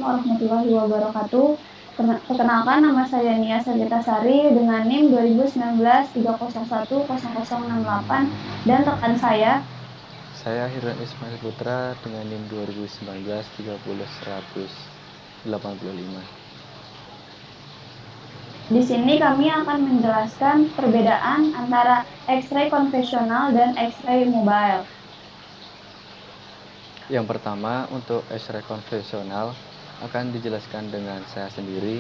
warahmatullahi wabarakatuh. Perkenalkan, nama saya Nia Sagitasari dengan NIM 2019 3010068 dan rekan Saya Hirwan Ismail Putra dengan NIM 2019 30185. Di sini kami akan menjelaskan perbedaan antara X-ray konvensional dan X-ray mobile. Yang pertama, untuk X-ray konvensional akan dijelaskan dengan saya sendiri,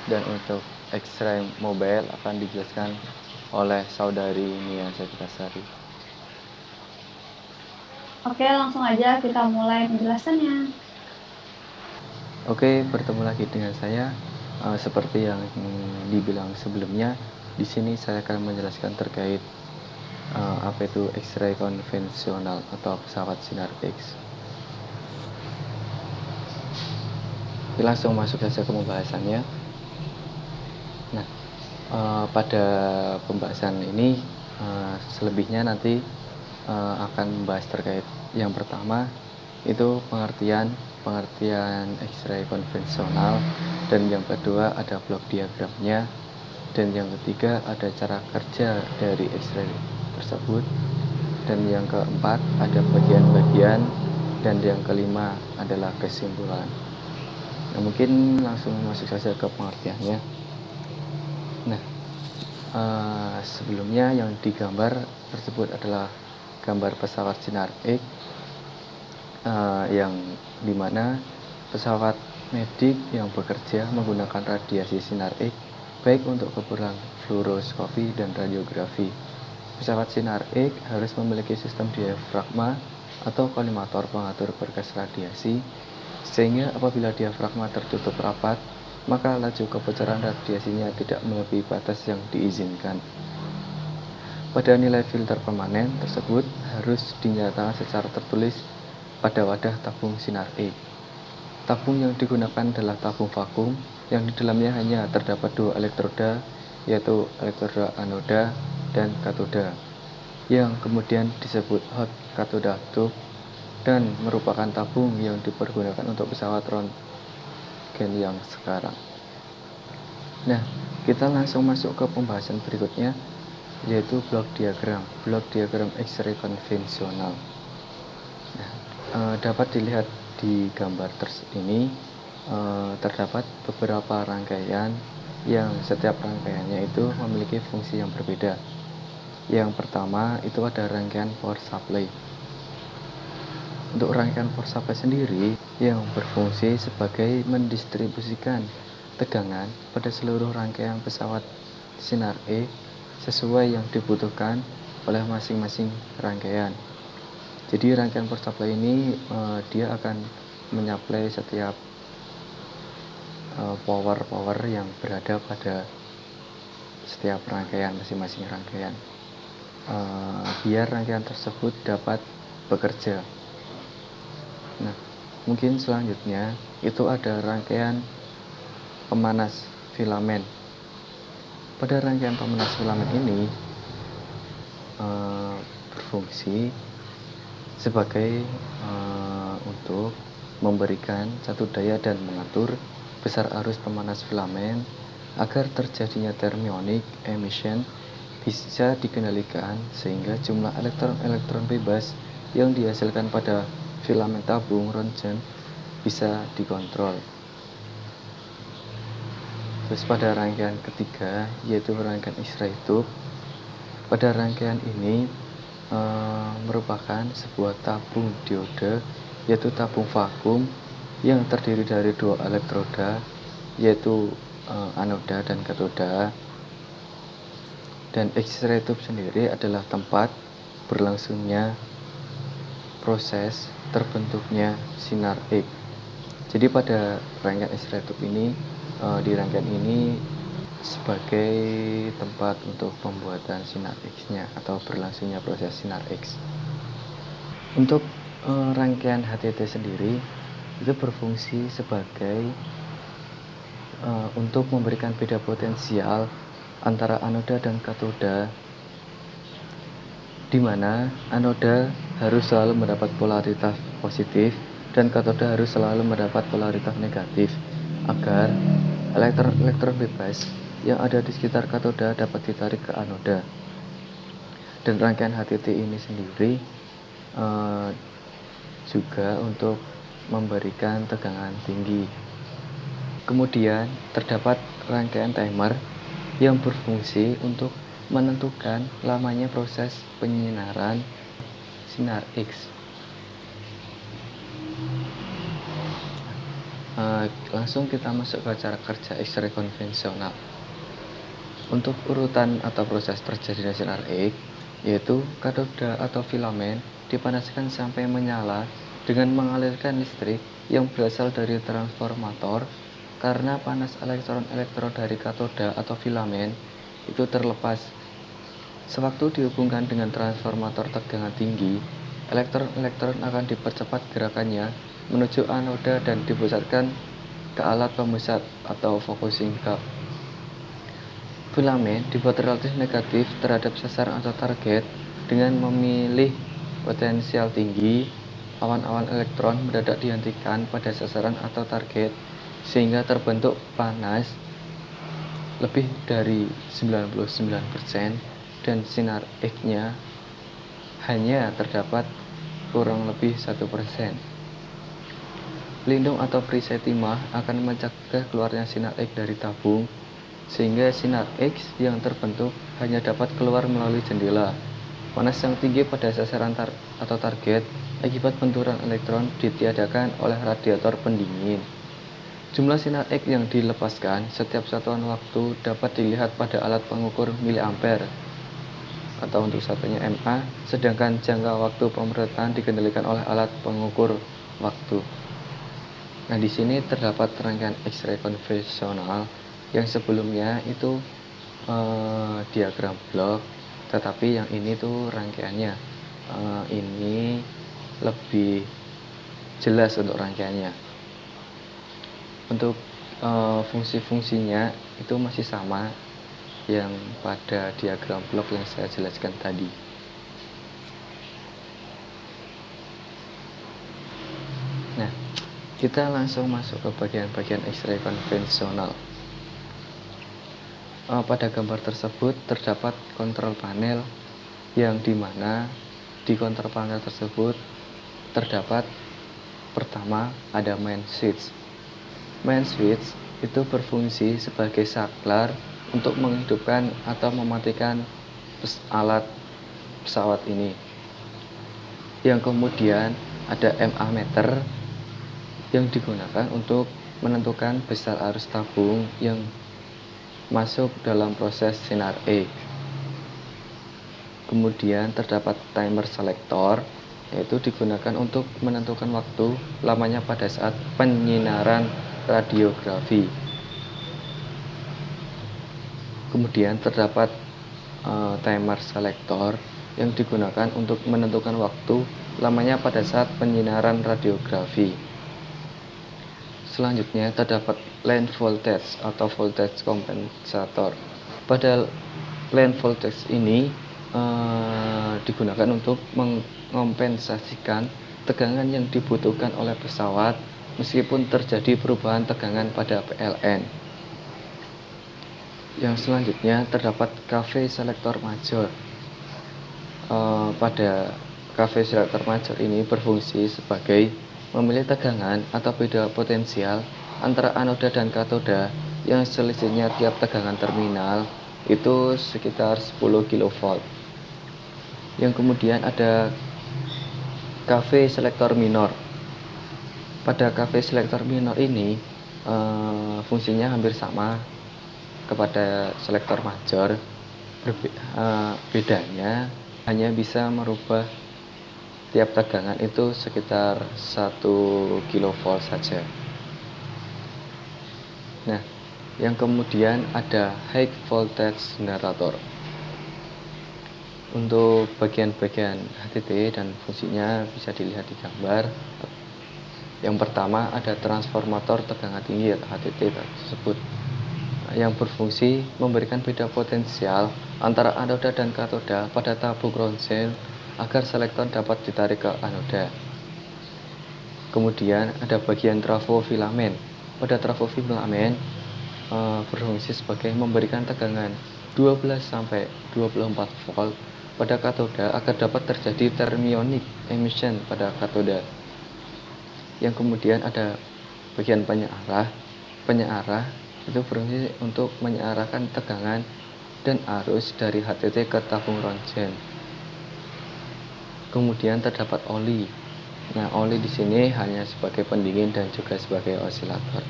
dan untuk X-ray mobile akan dijelaskan oleh saudari Nia Sagitasari. Oke, langsung aja kita mulai penjelasannya. Oke, bertemu lagi dengan saya. Seperti yang dibilang sebelumnya, di sini saya akan menjelaskan terkait apa itu X-ray konvensional atau pesawat sinar X. Oke, langsung masuk saja ke pembahasannya. Nah, pada pembahasan ini selebihnya nanti akan membahas terkait yang pertama itu pengertian X-ray konvensional, dan yang kedua ada blok diagramnya, dan yang ketiga ada cara kerja dari X-ray tersebut, dan yang keempat ada bagian-bagian, dan yang kelima adalah kesimpulan. Nah, mungkin langsung masuk saja ke pengertiannya. Nah, sebelumnya yang digambar tersebut adalah gambar pesawat sinar X, yang dimana pesawat medik yang bekerja menggunakan radiasi sinar X baik untuk keperluan fluoroskopi dan radiografi. Pesawat sinar X harus memiliki sistem diafragma atau kolimator pengatur berkas radiasi, sehingga apabila diafragma tertutup rapat, maka laju kebocoran radiasinya tidak melebihi batas yang diizinkan. Pada nilai filter permanen tersebut harus dinyatakan secara tertulis pada wadah tabung sinar X. Tabung yang digunakan adalah tabung vakum yang di dalamnya hanya terdapat dua elektroda, yaitu elektroda anoda dan katoda, yang kemudian disebut hot cathode tube, dan merupakan tabung yang dipergunakan untuk pesawat röntgen yang sekarang. Nah, kita langsung masuk ke pembahasan berikutnya, yaitu blok diagram X-ray konvensional. Nah, dapat dilihat di gambar ini terdapat beberapa rangkaian yang setiap rangkaiannya itu memiliki fungsi yang berbeda. Yang pertama itu ada rangkaian power supply. Untuk rangkaian power supply sendiri yang berfungsi sebagai mendistribusikan tegangan pada seluruh rangkaian pesawat sinar X sesuai yang dibutuhkan oleh masing-masing rangkaian. Jadi rangkaian power supply ini dia akan menyuplai setiap power yang berada pada setiap rangkaian, masing-masing rangkaian, biar rangkaian tersebut dapat bekerja. Nah, mungkin selanjutnya itu ada rangkaian pemanas filamen. Pada rangkaian pemanas filamen ini berfungsi sebagai untuk memberikan satu daya dan mengatur besar arus pemanas filamen agar terjadinya thermionic emission bisa dikendalikan, sehingga jumlah elektron-elektron bebas yang dihasilkan pada filamen tabung röntgen bisa dikontrol. Terus pada rangkaian ketiga yaitu rangkaian X-ray tube. Pada rangkaian ini merupakan sebuah tabung diode, yaitu tabung vakum yang terdiri dari dua elektroda, yaitu anoda dan katoda. Dan X-ray tube sendiri adalah tempat berlangsungnya proses terbentuknya sinar X. Jadi pada rangkaian X-ray tube ini, di rangkaian ini sebagai tempat untuk pembuatan sinar X-nya atau berlangsungnya proses sinar X. Untuk rangkaian HTT sendiri itu berfungsi sebagai untuk memberikan beda potensial antara anoda dan katoda, di mana anoda harus selalu mendapat polaritas positif dan katoda harus selalu mendapat polaritas negatif agar elektron-elektron bebas yang ada di sekitar katoda dapat ditarik ke anoda. Dan rangkaian HTT ini sendiri juga untuk memberikan tegangan tinggi. Kemudian terdapat rangkaian timer yang berfungsi untuk menentukan lamanya proses penyinaran sinar X. Langsung kita masuk ke cara kerja X-ray konvensional. Untuk urutan atau proses terjadinya sinar X, yaitu katoda atau filamen dipanaskan sampai menyala dengan mengalirkan listrik yang berasal dari transformator karena panas elektron-elektron dari katoda atau filamen itu terlepas. Sewaktu dihubungkan dengan transformator tegangan tinggi, elektron-elektron akan dipercepat gerakannya menuju anoda dan dipusatkan ke alat pemusat atau focusing hub. Filamen dibuat relatif negatif terhadap sasaran atau target dengan memilih potensial tinggi. Awan-awan elektron mendadak dihentikan pada sasaran atau target sehingga terbentuk panas lebih dari 99% dan sinar X-nya hanya terdapat kurang lebih 1%. Pelindung atau perisai timah akan mencegah keluarnya sinar X dari tabung, sehingga sinar X yang terbentuk hanya dapat keluar melalui jendela. Panas yang tinggi pada sasaran atau target akibat benturan elektron ditiadakan oleh radiator pendingin. Jumlah sinar X yang dilepaskan setiap satuan waktu dapat dilihat pada alat pengukur miliampere atau untuk satunya mA, sedangkan jangka waktu pemerataan dikendalikan oleh alat pengukur waktu. Nah, di sini terdapat rangkaian X-ray konvensional yang sebelumnya itu diagram blok, tetapi yang ini tuh rangkaiannya ini lebih jelas untuk rangkaiannya. Untuk fungsi-fungsinya itu masih sama yang pada diagram blok yang saya jelaskan tadi. Nah, kita langsung masuk ke bagian-bagian X-ray konvensional. Pada gambar tersebut terdapat kontrol panel yang dimana di kontrol panel tersebut terdapat pertama ada main switch. Main switch itu berfungsi sebagai saklar untuk menghidupkan atau mematikan alat pesawat ini. Yang kemudian ada mA meter yang digunakan untuk menentukan besar arus tabung yang masuk dalam proses sinar X. Kemudian terdapat timer selector, yaitu digunakan untuk menentukan waktu lamanya pada saat penyinaran radiografi. Kemudian terdapat timer selector yang digunakan untuk menentukan waktu lamanya pada saat penyinaran radiografi. Selanjutnya terdapat line voltage atau voltage kompensator. Pada line voltage ini digunakan untuk mengompensasikan tegangan yang dibutuhkan oleh pesawat meskipun terjadi perubahan tegangan pada PLN. Yang selanjutnya terdapat cafe selector major. Pada cafe selector major ini berfungsi sebagai memilih tegangan atau beda potensial antara anoda dan katoda yang selisihnya tiap tegangan terminal itu sekitar 10 kV. Yang kemudian ada cafe selector minor. Pada cafe selector minor ini fungsinya hampir sama kepada selektor major. Bedanya hanya bisa merubah tiap tegangan itu sekitar 1 kV saja. Nah, yang kemudian ada high voltage generator. Untuk bagian-bagian HTT dan fungsinya bisa dilihat di gambar. Yang pertama ada transformator tegangan tinggi atau HTT tersebut, yang berfungsi memberikan beda potensial antara anoda dan katoda pada tabung ronsen agar selektor dapat ditarik ke anoda. Kemudian ada bagian trafo-filamen. Pada trafo-filamen berfungsi sebagai memberikan tegangan 12 sampai 24 volt pada katoda agar dapat terjadi thermionic emission pada katoda. Yang kemudian ada bagian penyearah. Penyearah itu berfungsi untuk menyearahkan tegangan dan arus dari HTT ke tabung ronsen. Kemudian terdapat oli. Nah, oli di sini hanya sebagai pendingin dan juga sebagai osilator.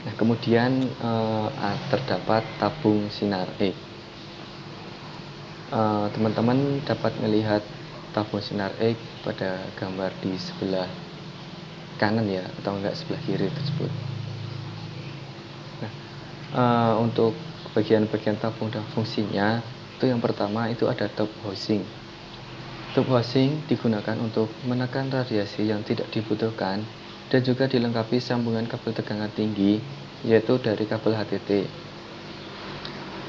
Nah, kemudian terdapat tabung sinar X. Teman-teman dapat melihat tabung sinar X pada gambar di sebelah kanan ya, atau enggak sebelah kiri tersebut. Nah, untuk bagian-bagian tabung dan fungsinya, itu yang pertama itu ada top housing. Top housing digunakan untuk menekan radiasi yang tidak dibutuhkan dan juga dilengkapi sambungan kabel tegangan tinggi, yaitu dari kabel HTT.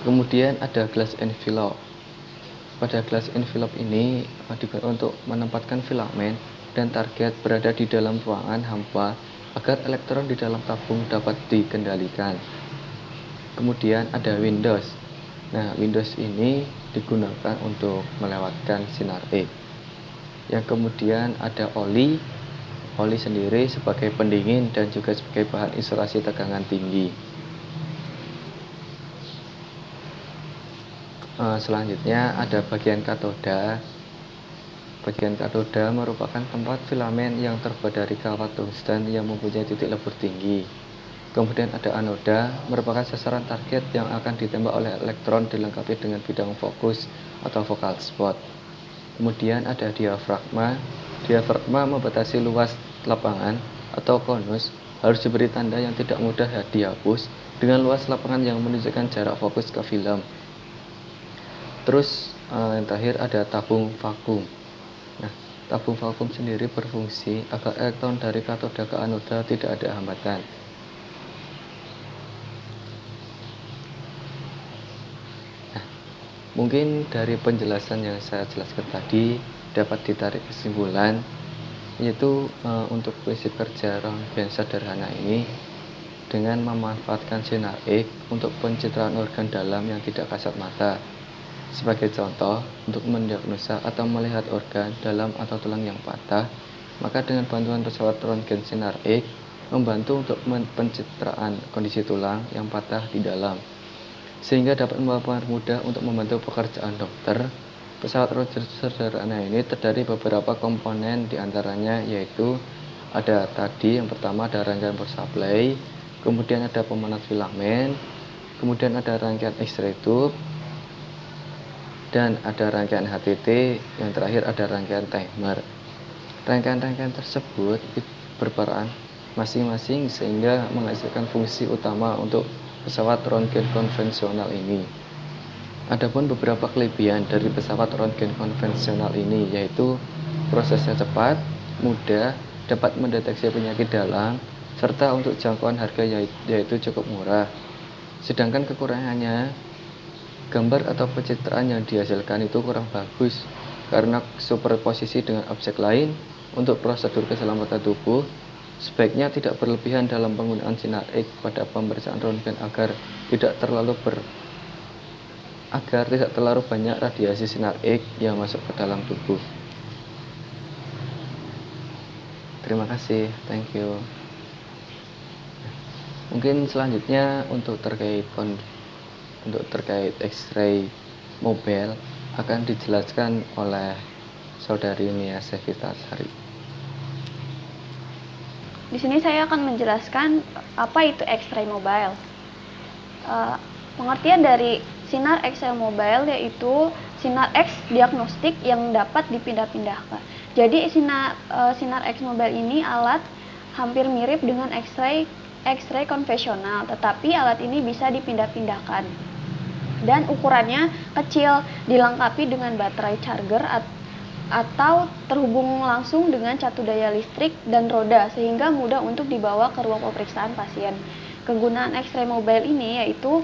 Kemudian ada glass envelope. Pada glass envelope ini digunakan untuk menempatkan filamen dan target berada di dalam ruangan hampa agar elektron di dalam tabung dapat dikendalikan. Kemudian ada windows. Nah, windows ini digunakan untuk melewatkan sinar X. Yang kemudian ada oli. Oli sendiri sebagai pendingin dan juga sebagai bahan isolasi tegangan tinggi. Selanjutnya ada bagian katoda. Bagian katoda merupakan tempat filamen yang terbuat dari kawat tungsten yang mempunyai titik lebur tinggi. Kemudian ada anoda, merupakan sasaran target yang akan ditembak oleh elektron dilengkapi dengan bidang fokus atau focal spot. Kemudian ada diafragma. Diafragma membatasi luas lapangan atau konus, harus diberi tanda yang tidak mudah dihapus dengan luas lapangan yang menunjukkan jarak fokus ke film. Terus yang terakhir ada tabung vakum. Nah, tabung vakum sendiri berfungsi agar elektron dari katoda ke anoda tidak ada hambatan. Mungkin dari penjelasan yang saya jelaskan tadi dapat ditarik kesimpulan, yaitu untuk prinsip kerja rangkaian sederhana ini dengan memanfaatkan sinar X untuk pencitraan organ dalam yang tidak kasat mata. Sebagai contoh, untuk mendiagnosa atau melihat organ dalam atau tulang yang patah, maka dengan bantuan pesawat röntgen sinar X membantu untuk pencitraan kondisi tulang yang patah di dalam, sehingga dapat mempermudah untuk membantu pekerjaan dokter. Pesawat röntgen sederhana ini terdiri beberapa komponen, diantaranya yaitu ada tadi yang pertama ada rangkaian power supply, kemudian ada pemanat filamen, kemudian ada rangkaian X-ray tube, dan ada rangkaian HTT, yang terakhir ada rangkaian timer. Rangkaian-rangkaian tersebut berperan masing-masing sehingga menghasilkan fungsi utama untuk pesawat röntgen konvensional ini. Adapun beberapa kelebihan dari pesawat röntgen konvensional ini yaitu prosesnya cepat, mudah, dapat mendeteksi penyakit dalam, serta untuk jangkauan harga yaitu cukup murah. Sedangkan kekurangannya, gambar atau pencitraan yang dihasilkan itu kurang bagus karena superposisi dengan objek lain. Untuk prosedur keselamatan tubuh, sebaiknya tidak berlebihan dalam penggunaan sinar X pada pemeriksaan röntgen agar tidak terlalu banyak radiasi sinar X yang masuk ke dalam tubuh. Terima kasih, thank you. Mungkin selanjutnya untuk terkait X-ray mobile akan dijelaskan oleh Saudari Nia Sevitasari. Di sini saya akan menjelaskan apa itu X-ray mobile. Pengertian dari sinar X-ray mobile yaitu sinar X diagnostik yang dapat dipindah-pindahkan. Jadi sinar X mobile ini alat hampir mirip dengan X-ray konvensional, tetapi alat ini bisa dipindah-pindahkan dan ukurannya kecil, dilengkapi dengan baterai charger atau terhubung langsung dengan catu daya listrik dan roda sehingga mudah untuk dibawa ke ruang pemeriksaan pasien. Kegunaan X-ray mobile ini yaitu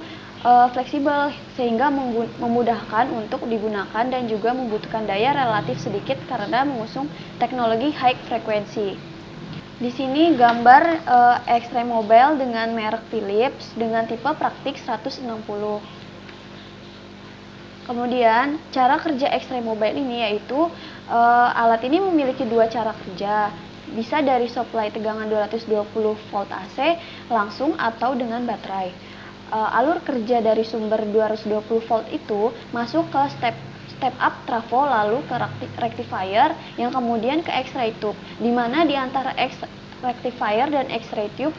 fleksibel sehingga memudahkan untuk digunakan dan juga membutuhkan daya relatif sedikit karena mengusung teknologi high frekuensi. Di sini gambar X-ray mobile dengan merek Philips dengan tipe praktik 160. Kemudian cara kerja X-ray mobile ini yaitu alat ini memiliki dua cara kerja. Bisa dari supply tegangan 220 volt AC langsung atau dengan baterai. Alur kerja dari sumber 220 volt itu masuk ke step up trafo lalu ke rectifier yang kemudian ke X-ray tube, di mana di antara rectifier dan X-ray tube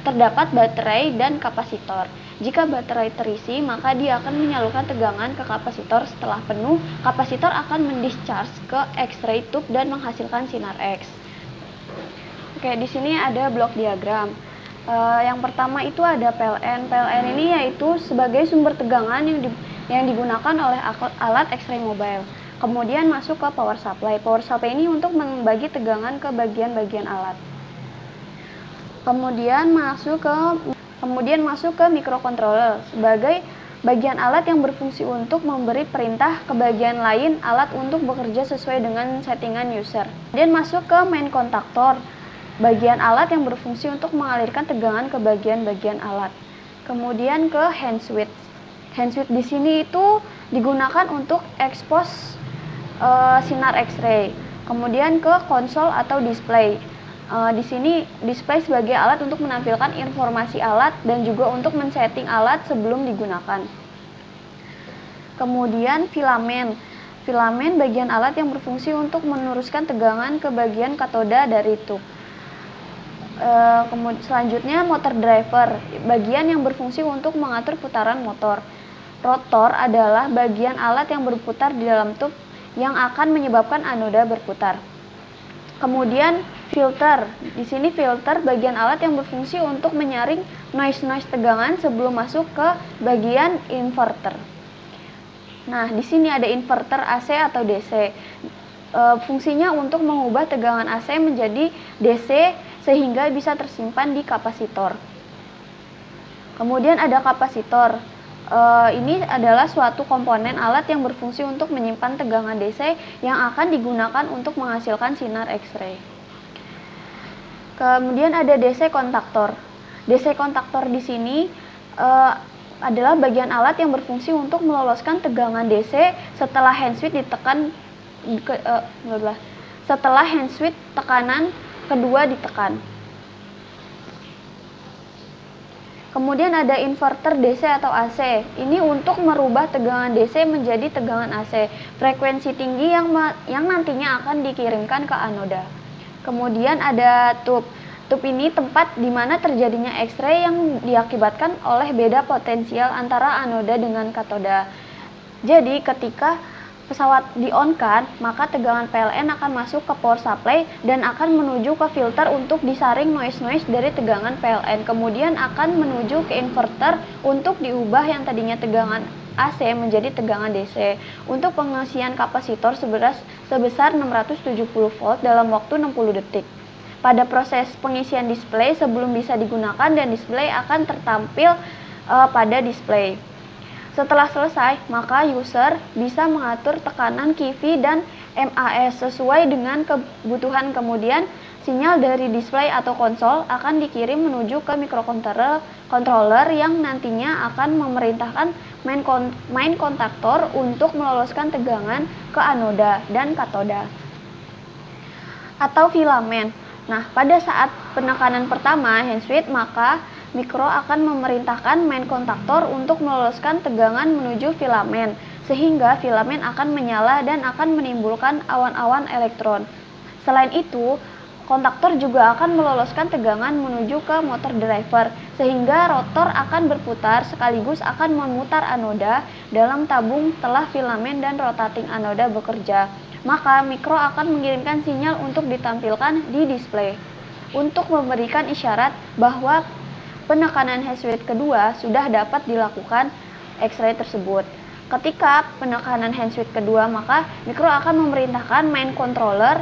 terdapat baterai dan kapasitor. Jika baterai terisi, maka dia akan menyalurkan tegangan ke kapasitor. Setelah penuh, kapasitor akan mendischarge ke X-ray tube dan menghasilkan sinar X. Oke, di sini ada blok diagram. Yang pertama itu ada PLN. PLN ini yaitu sebagai sumber tegangan yang digunakan oleh alat X-ray mobile. Kemudian masuk ke power supply. Power supply ini untuk membagi tegangan ke bagian-bagian alat. Kemudian masuk ke microcontroller sebagai bagian alat yang berfungsi untuk memberi perintah ke bagian lain alat untuk bekerja sesuai dengan settingan user. Kemudian masuk ke main kontaktor, bagian alat yang berfungsi untuk mengalirkan tegangan ke bagian-bagian alat. Kemudian ke hand switch. Hand switch di sini itu digunakan untuk expose sinar X-ray. Kemudian ke konsol atau display. Di sini display sebagai alat untuk menampilkan informasi alat dan juga untuk men-setting alat sebelum digunakan. Kemudian filamen. Filamen bagian alat yang berfungsi untuk meneruskan tegangan ke bagian katoda dari tube. Selanjutnya motor driver, bagian yang berfungsi untuk mengatur putaran motor. Rotor adalah bagian alat yang berputar di dalam tube yang akan menyebabkan anoda berputar. Kemudian filter, di sini filter bagian alat yang berfungsi untuk menyaring noise tegangan sebelum masuk ke bagian inverter. Nah, di sini ada inverter AC atau DC. Fungsinya untuk mengubah tegangan AC menjadi DC sehingga bisa tersimpan di kapasitor. Kemudian ada kapasitor. Ini adalah suatu komponen alat yang berfungsi untuk menyimpan tegangan DC yang akan digunakan untuk menghasilkan sinar X-ray. Kemudian ada DC kontaktor. DC kontaktor di sini adalah bagian alat yang berfungsi untuk meloloskan tegangan DC setelah hand switch setelah hand switch tekanan kedua ditekan. Kemudian ada inverter DC atau AC. Ini untuk merubah tegangan DC menjadi tegangan AC, frekuensi tinggi yang nantinya akan dikirimkan ke anoda. Kemudian ada tube. Tube ini tempat di mana terjadinya X-ray yang diakibatkan oleh beda potensial antara anoda dengan katoda. Jadi ketika pesawat di-on-kan, maka tegangan PLN akan masuk ke power supply dan akan menuju ke filter untuk disaring noise dari tegangan PLN. Kemudian akan menuju ke inverter untuk diubah yang tadinya tegangan AC menjadi tegangan DC untuk pengisian kapasitor sebesar 670 volt dalam waktu 60 detik. Pada proses pengisian display sebelum bisa digunakan dan display akan tertampil pada display. Setelah selesai, maka user bisa mengatur tekanan QV dan MAS sesuai dengan kebutuhan. Kemudian, sinyal dari display atau konsol akan dikirim menuju ke microcontroller yang nantinya akan memerintahkan main kontaktor untuk meloloskan tegangan ke anoda dan katoda atau filamen. Nah, pada saat penekanan pertama hand switch, maka mikro akan memerintahkan main kontaktor untuk meloloskan tegangan menuju filamen, sehingga filamen akan menyala dan akan menimbulkan awan-awan elektron. Selain itu, kontaktor juga akan meloloskan tegangan menuju ke motor driver, sehingga rotor akan berputar sekaligus akan memutar anoda dalam tabung setelah filamen dan rotating anoda bekerja. Maka mikro akan mengirimkan sinyal untuk ditampilkan di display untuk memberikan isyarat bahwa penekanan hand switch kedua sudah dapat dilakukan X-ray tersebut. Ketika penekanan hand switch kedua, maka mikro akan memerintahkan main controller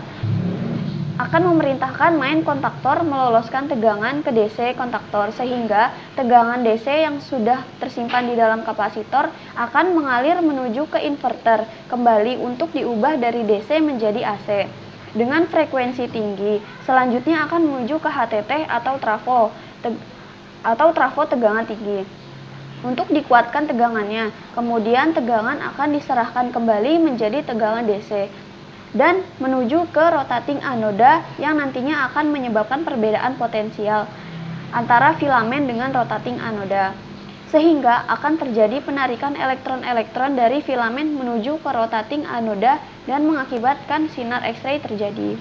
akan memerintahkan main kontaktor meloloskan tegangan ke DC kontaktor sehingga tegangan DC yang sudah tersimpan di dalam kapasitor akan mengalir menuju ke inverter kembali untuk diubah dari DC menjadi AC dengan frekuensi tinggi. Selanjutnya akan menuju ke HTT atau trafo tegangan tinggi untuk dikuatkan tegangannya. Kemudian tegangan akan diserahkan kembali menjadi tegangan DC dan menuju ke rotating anoda yang nantinya akan menyebabkan perbedaan potensial antara filamen dengan rotating anoda, sehingga akan terjadi penarikan elektron-elektron dari filamen menuju ke rotating anoda dan mengakibatkan sinar X-ray terjadi.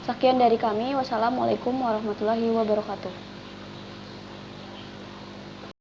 Sekian dari kami. Wassalamualaikum warahmatullahi wabarakatuh.